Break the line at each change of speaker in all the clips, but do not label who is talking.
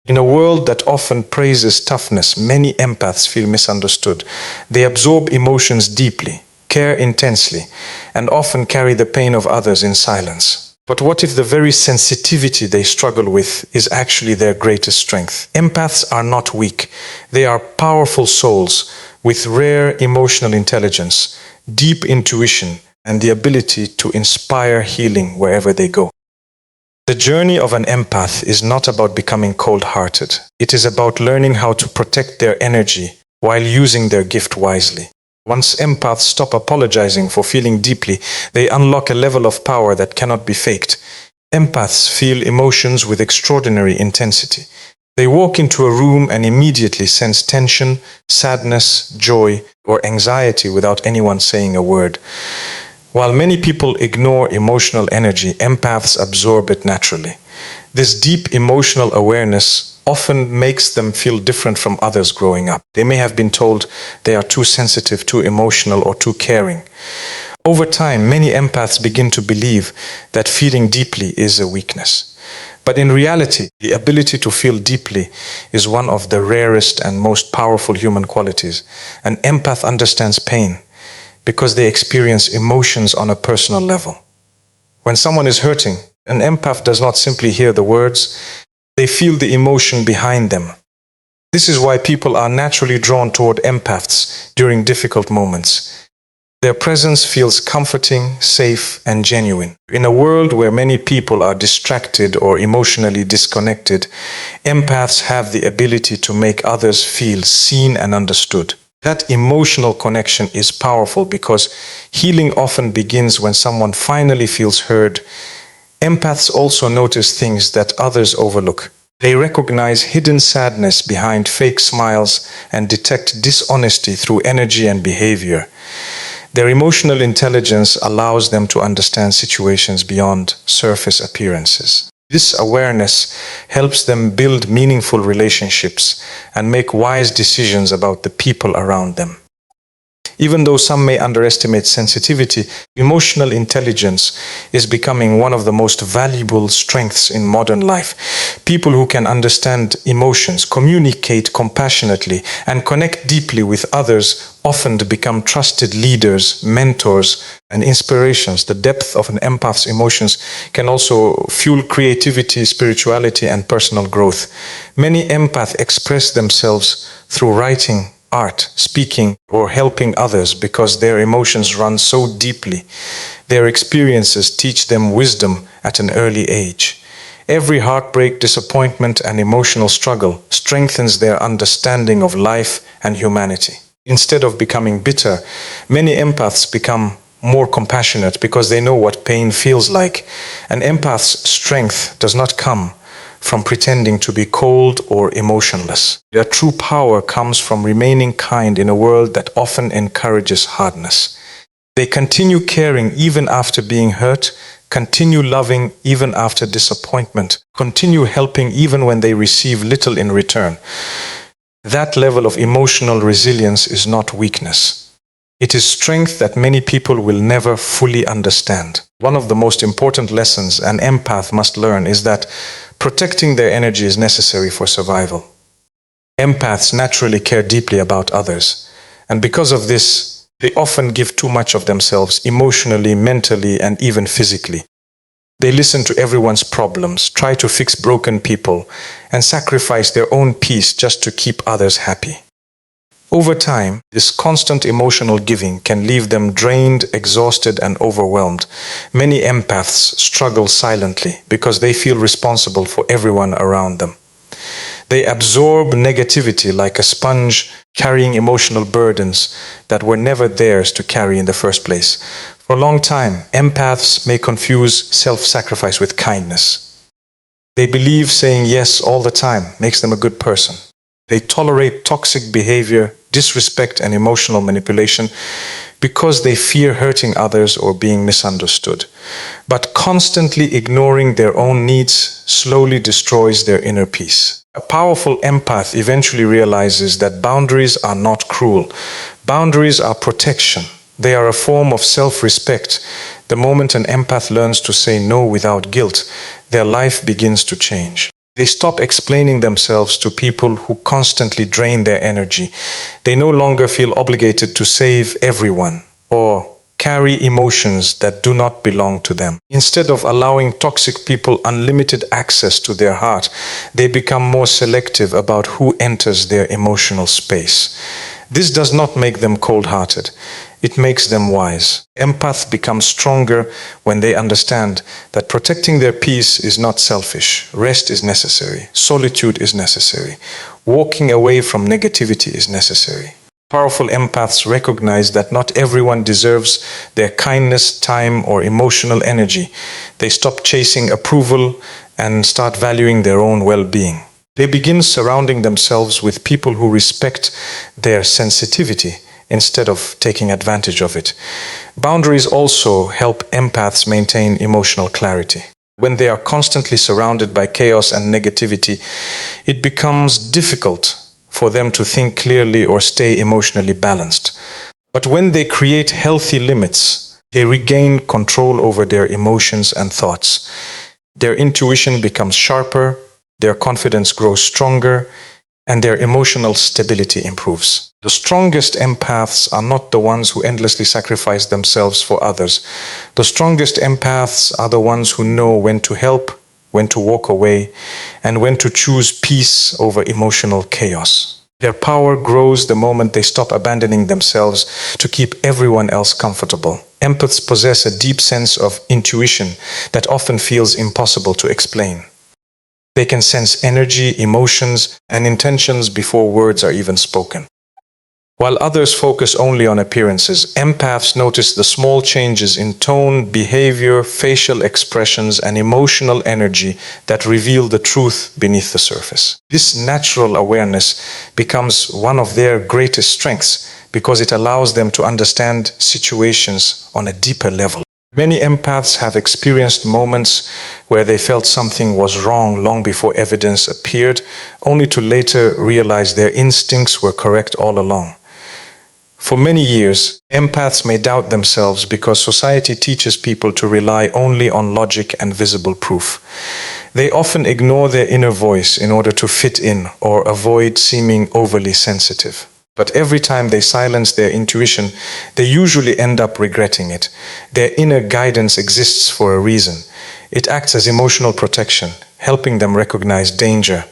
In a world that often praises toughness, many empaths feel misunderstood. They absorb emotions deeply, care intensely, and often carry the pain of others in silence. But what if the very sensitivity they struggle with is actually their greatest strength? Empaths are not weak. They are powerful souls with rare emotional intelligence, deep intuition, and the ability to inspire healing wherever they go. The journey of an empath is not about becoming cold-hearted. It is about learning how to protect their energy while using their gift wisely. Once empaths stop apologizing for feeling deeply, they unlock a level of power that cannot be faked. Empaths feel emotions with extraordinary intensity. They walk into a room and immediately sense tension, sadness, joy, or anxiety without anyone saying a word. While many people ignore emotional energy, empaths absorb it naturally. This deep emotional awareness often makes them feel different from others growing up. They may have been told they are too sensitive, too emotional, or too caring. Over time, many empaths begin to believe that feeling deeply is a weakness. But in reality, the ability to feel deeply is one of the rarest and most powerful human qualities. An empath understands pain because they experience emotions on a personal level. When someone is hurting, an empath does not simply hear the words, they feel the emotion behind them. This is why people are naturally drawn toward empaths during difficult moments. Their presence feels comforting, safe, and genuine. In a world where many people are distracted or emotionally disconnected, empaths have the ability to make others feel seen and understood. That emotional connection is powerful because healing often begins when someone finally feels heard. Empaths also notice things that others overlook. They recognize hidden sadness behind fake smiles and detect dishonesty through energy and behavior. Their emotional intelligence allows them to understand situations beyond surface appearances. This awareness helps them build meaningful relationships and make wise decisions about the people around them. Even though some may underestimate sensitivity, emotional intelligence is becoming one of the most valuable strengths in modern life. People who can understand emotions, communicate compassionately, and connect deeply with others often become trusted leaders, mentors, and inspirations. The depth of an empath's emotions can also fuel creativity, spirituality, and personal growth. Many empaths express themselves through writing, art, speaking, or helping others because their emotions run so deeply. Their experiences teach them wisdom at an early age. Every heartbreak, disappointment, and emotional struggle strengthens their understanding of life and humanity. Instead of becoming bitter, many empaths become more compassionate because they know what pain feels like. An empath's strength does not come from pretending to be cold or emotionless. Their true power comes from remaining kind in a world that often encourages hardness. They continue caring even after being hurt, continue loving even after disappointment, continue helping even when they receive little in return. That level of emotional resilience is not weakness. It is strength that many people will never fully understand. One of the most important lessons an empath must learn is that protecting their energy is necessary for survival. Empaths naturally care deeply about others, and because of this, they often give too much of themselves emotionally, mentally, and even physically. They listen to everyone's problems, try to fix broken people, and sacrifice their own peace just to keep others happy. Over time, this constant emotional giving can leave them drained, exhausted, and overwhelmed. Many empaths struggle silently because they feel responsible for everyone around them. They absorb negativity like a sponge, carrying emotional burdens that were never theirs to carry in the first place. For a long time, empaths may confuse self-sacrifice with kindness. They believe saying yes all the time makes them a good person. They tolerate toxic behavior, disrespect, and emotional manipulation because they fear hurting others or being misunderstood. But constantly ignoring their own needs slowly destroys their inner peace. A powerful empath eventually realizes that boundaries are not cruel. Boundaries are protection. They are a form of self-respect. The moment an empath learns to say no without guilt, their life begins to change. They stop explaining themselves to people who constantly drain their energy. They no longer feel obligated to save everyone or carry emotions that do not belong to them. Instead of allowing toxic people unlimited access to their heart, they become more selective about who enters their emotional space. This does not make them cold-hearted. It makes them wise. Empaths become stronger when they understand that protecting their peace is not selfish. Rest is necessary. Solitude is necessary. Walking away from negativity is necessary. Powerful empaths recognize that not everyone deserves their kindness, time, or emotional energy. They stop chasing approval and start valuing their own well-being. They begin surrounding themselves with people who respect their sensitivity instead of taking advantage of it. Boundaries also help empaths maintain emotional clarity. When they are constantly surrounded by chaos and negativity, it becomes difficult for them to think clearly or stay emotionally balanced. But when they create healthy limits, they regain control over their emotions and thoughts. Their intuition becomes sharper, their confidence grows stronger, and their emotional stability improves. The strongest empaths are not the ones who endlessly sacrifice themselves for others. The strongest empaths are the ones who know when to help, when to walk away, and when to choose peace over emotional chaos. Their power grows the moment they stop abandoning themselves to keep everyone else comfortable. Empaths possess a deep sense of intuition that often feels impossible to explain. They can sense energy, emotions, and intentions before words are even spoken. While others focus only on appearances, empaths notice the small changes in tone, behavior, facial expressions, and emotional energy that reveal the truth beneath the surface. This natural awareness becomes one of their greatest strengths because it allows them to understand situations on a deeper level. Many empaths have experienced moments where they felt something was wrong long before evidence appeared, only to later realize their instincts were correct all along. For many years, empaths may doubt themselves because society teaches people to rely only on logic and visible proof. They often ignore their inner voice in order to fit in or avoid seeming overly sensitive. But every time they silence their intuition, they usually end up regretting it. Their inner guidance exists for a reason. It acts as emotional protection, helping them recognize danger,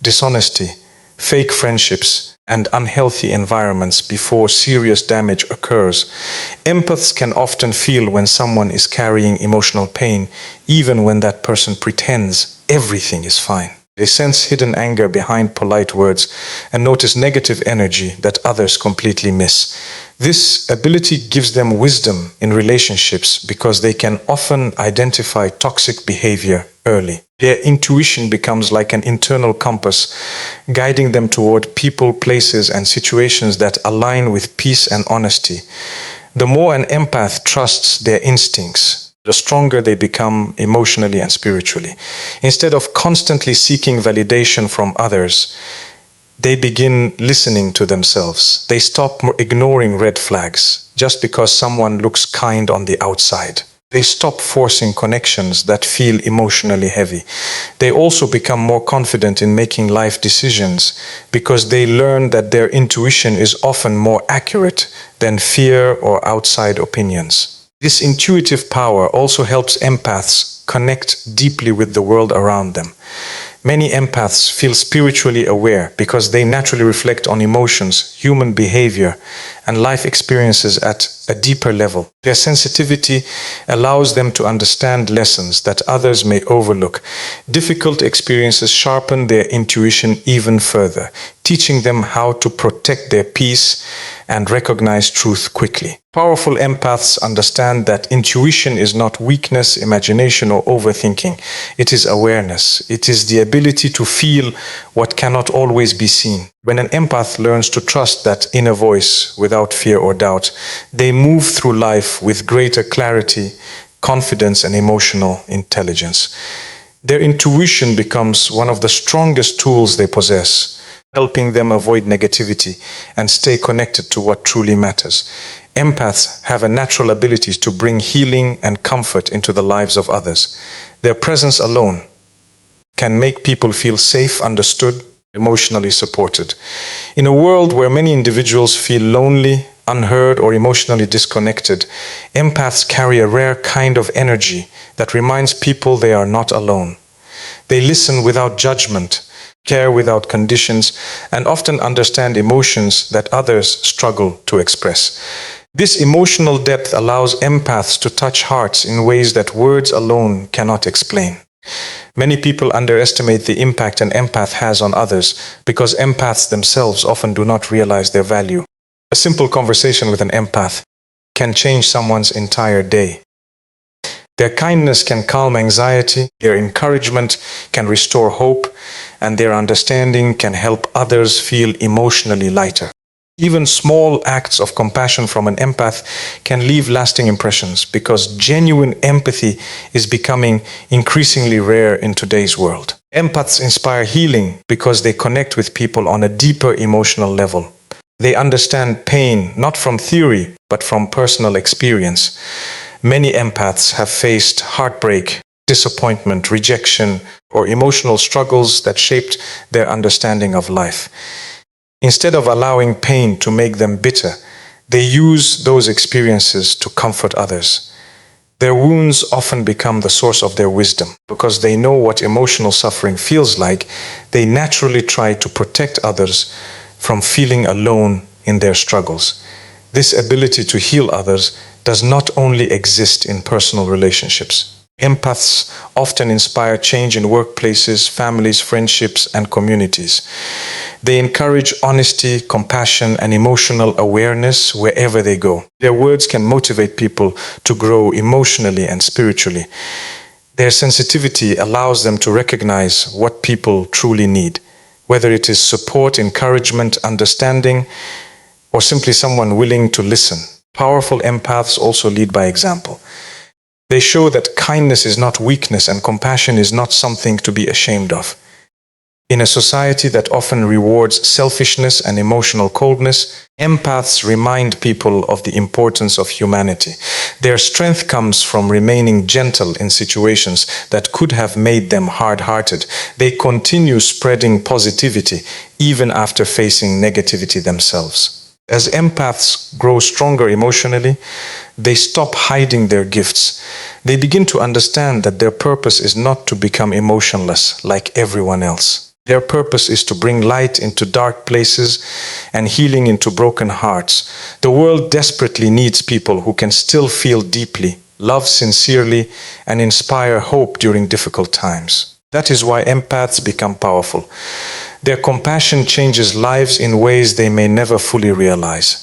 dishonesty, fake friendships, and unhealthy environments before serious damage occurs. Empaths can often feel when someone is carrying emotional pain, even when that person pretends everything is fine. They sense hidden anger behind polite words and notice negative energy that others completely miss. This ability gives them wisdom in relationships because they can often identify toxic behavior early. Their intuition becomes like an internal compass, guiding them toward people, places, and situations that align with peace and honesty. The more an empath trusts their instincts, the stronger they become emotionally and spiritually. Instead of constantly seeking validation from others, they begin listening to themselves. They stop ignoring red flags just because someone looks kind on the outside. They stop forcing connections that feel emotionally heavy. They also become more confident in making life decisions because they learn that their intuition is often more accurate than fear or outside opinions. This intuitive power also helps empaths connect deeply with the world around them. Many empaths feel spiritually aware because they naturally reflect on emotions, human behavior, and life experiences at a deeper level. Their sensitivity allows them to understand lessons that others may overlook. Difficult experiences sharpen their intuition even further, teaching them how to protect their peace and recognize truth quickly. Powerful empaths understand that intuition is not weakness, imagination, or overthinking. It is awareness. It is the ability to feel what cannot always be seen. When an empath learns to trust that inner voice without fear or doubt, they move through life with greater clarity, confidence, and emotional intelligence. Their intuition becomes one of the strongest tools they possess, helping them avoid negativity and stay connected to what truly matters. Empaths have a natural ability to bring healing and comfort into the lives of others. Their presence alone can make people feel safe, understood, emotionally supported. In a world where many individuals feel lonely, unheard, or emotionally disconnected, empaths carry a rare kind of energy that reminds people they are not alone. They listen without judgment, care without conditions, and often understand emotions that others struggle to express. This emotional depth allows empaths to touch hearts in ways that words alone cannot explain. Many people underestimate the impact an empath has on others because empaths themselves often do not realize their value. A simple conversation with an empath can change someone's entire day. Their kindness can calm anxiety, their encouragement can restore hope, and their understanding can help others feel emotionally lighter. Even small acts of compassion from an empath can leave lasting impressions because genuine empathy is becoming increasingly rare in today's world. Empaths inspire healing because they connect with people on a deeper emotional level. They understand pain not from theory but from personal experience. Many empaths have faced heartbreak, disappointment, rejection, or emotional struggles that shaped their understanding of life. Instead of allowing pain to make them bitter, they use those experiences to comfort others. Their wounds often become the source of their wisdom. Because they know what emotional suffering feels like, they naturally try to protect others from feeling alone in their struggles. This ability to heal others does not only exist in personal relationships. Empaths often inspire change in workplaces, families, friendships, and communities. They encourage honesty, compassion, and emotional awareness wherever they go. Their words can motivate people to grow emotionally and spiritually. Their sensitivity allows them to recognize what people truly need, whether it is support, encouragement, understanding, or simply someone willing to listen. Powerful empaths also lead by example. They show that kindness is not weakness and compassion is not something to be ashamed of. In a society that often rewards selfishness and emotional coldness, empaths remind people of the importance of humanity. Their strength comes from remaining gentle in situations that could have made them hard-hearted. They continue spreading positivity even after facing negativity themselves. As empaths grow stronger emotionally, they stop hiding their gifts. They begin to understand that their purpose is not to become emotionless like everyone else. Their purpose is to bring light into dark places and healing into broken hearts. The world desperately needs people who can still feel deeply, love sincerely, and inspire hope during difficult times. That is why empaths become powerful. Their compassion changes lives in ways they may never fully realize.